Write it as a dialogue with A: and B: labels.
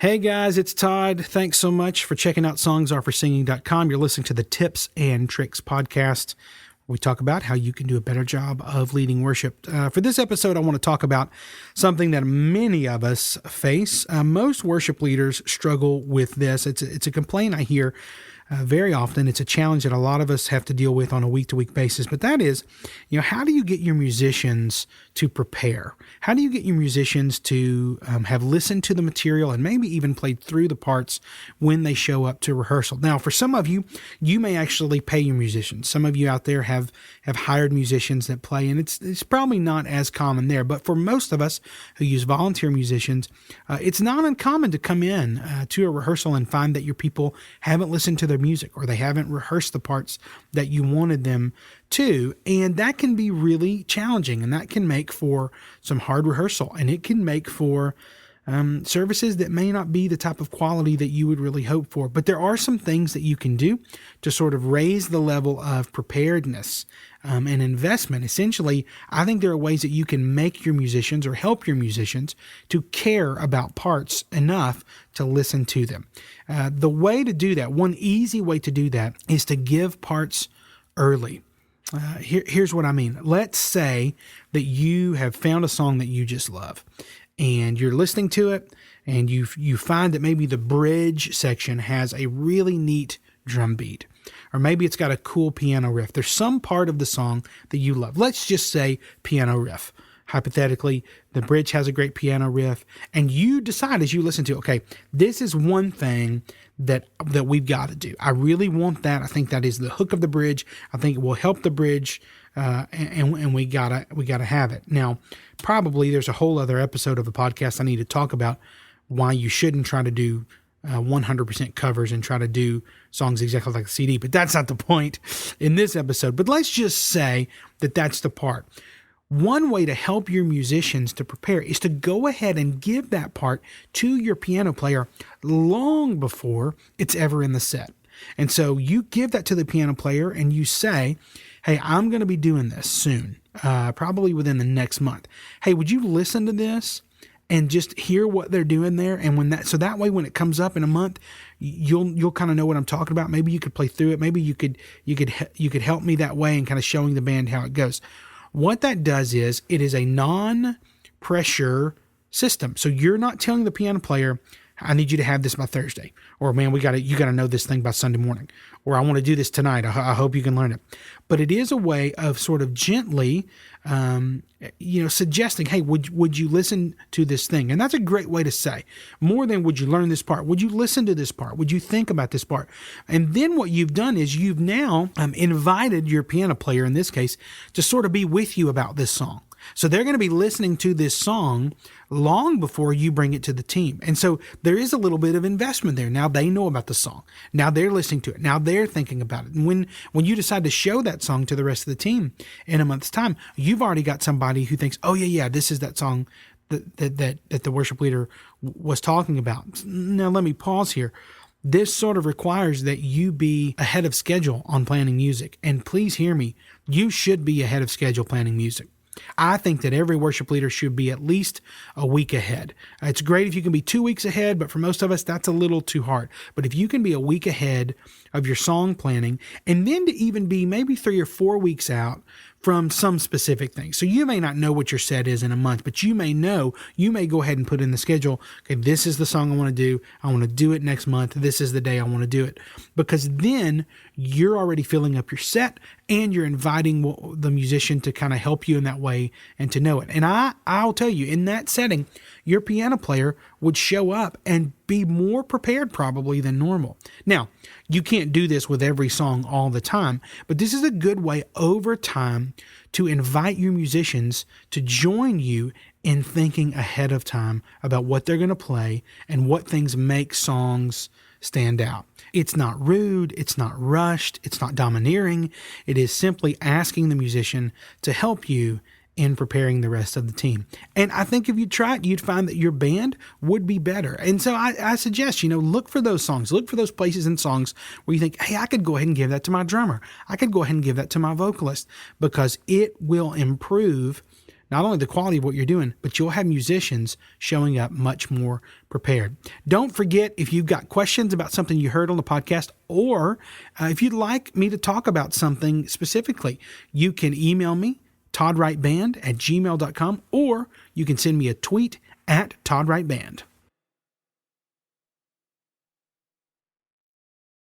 A: Hey guys, it's Todd. Thanks so much for checking out SongsAreForSinging.com. You're listening to the Tips and Tricks podcast. We talk about how you can do a better job of leading worship. For this episode, I want to talk about something that many of us face. Most worship leaders struggle with this. It's a complaint I hear very often. It's a challenge that a lot of us have to deal with on a week-to-week basis. But that is, how do you get your musicians to prepare? How do you get your musicians to have listened to the material and maybe even played through the parts when they show up to rehearsal? Now, for some of you, you may actually pay your musicians. Some of you out there have hired musicians that play, and it's probably not as common there. But for most of us who use volunteer musicians, it's not uncommon to come in to a rehearsal and find that your people haven't listened to their music or they haven't rehearsed the parts that you wanted them to. And that can be really challenging, and that can make for some hard rehearsal, and it can make for services that may not be the type of quality that you would really hope for. But there are some things that you can do to sort of raise the level of preparedness and investment. Essentially, I think there are ways that you can make your musicians or help your musicians to care about parts enough to listen to them. The way to do that, one easy way to do that, is to give parts early. Here's what I mean. Let's say that you have found a song that you just love, and you're listening to it, and you find that maybe the bridge section has a really neat drum beat, or maybe it's got a cool piano riff. There's some part of the song that you love. Let's just say piano riff. Hypothetically, the bridge has a great piano riff, and you decide as you listen to it, okay, this is one thing that we've got to do. I really want that. I think that is the hook of the bridge. I think it will help the bridge, and we gotta have it. Now, probably there's a whole other episode of a podcast I need to talk about why you shouldn't try to do 100% covers and try to do songs exactly like a CD, but that's not the point in this episode. But let's just say that that's the part. One way to help your musicians to prepare is to go ahead and give that part to your piano player long before it's ever in the set. And so you give that to the piano player and you say, hey, I'm going to be doing this soon, probably within the next month. Hey, would you listen to this and just hear what they're doing there? And so that way, when it comes up in a month, you'll kind of know what I'm talking about. Maybe you could play through it. Maybe you could help me that way and kind of showing the band how it goes. What that does is it is a non-pressure system. So you're not telling the piano player, I need you to have this by Thursday, or man, you got to know this thing by Sunday morning, or I want to do this tonight. I hope you can learn it. But it is a way of sort of gently, suggesting, hey, would you listen to this thing? And that's a great way to say, more than would you learn this part? Would you listen to this part? Would you think about this part? And then what you've done is you've now invited your piano player, in this case, to sort of be with you about this song. So they're going to be listening to this song long before you bring it to the team. And so there is a little bit of investment there. Now they know about the song. Now they're listening to it. Now they're thinking about it. And when you decide to show that song to the rest of the team in a month's time, you've already got somebody who thinks, oh yeah, this is that song that the worship leader was talking about. Now let me pause here. This sort of requires that you be ahead of schedule on planning music. And please hear me, you should be ahead of schedule planning music. I think that every worship leader should be at least a week ahead. It's great if you can be 2 weeks ahead, but for most of us, that's a little too hard. But if you can be a week ahead of your song planning, and then to even be maybe 3 or 4 weeks out from some specific thing. So you may not know what your set is in a month, but you may go ahead and put in the schedule, okay, this is the song I want to do. I want to do it next month. This is the day I want to do it. Because then you're already filling up your set and you're inviting the musician to kind of help you in that way and to know it. And I'll tell you, in that setting, your piano player would show up and be more prepared probably than normal. Now, you can't do this with every song all the time, but this is a good way over time to invite your musicians to join you in thinking ahead of time about what they're going to play and what things make songs stand out. It's not rude, it's not rushed, it's not domineering. It is simply asking the musician to help you in preparing the rest of the team. And I think if you try it, you'd find that your band would be better. And so I suggest, look for those songs, look for those places and songs where you think, hey, I could go ahead and give that to my drummer. I could go ahead and give that to my vocalist, because it will improve not only the quality of what you're doing, but you'll have musicians showing up much more prepared. Don't forget, if you've got questions about something you heard on the podcast, or if you'd like me to talk about something specifically, you can email me, toddwrightband@gmail.com, or you can send me a tweet at toddwrightband.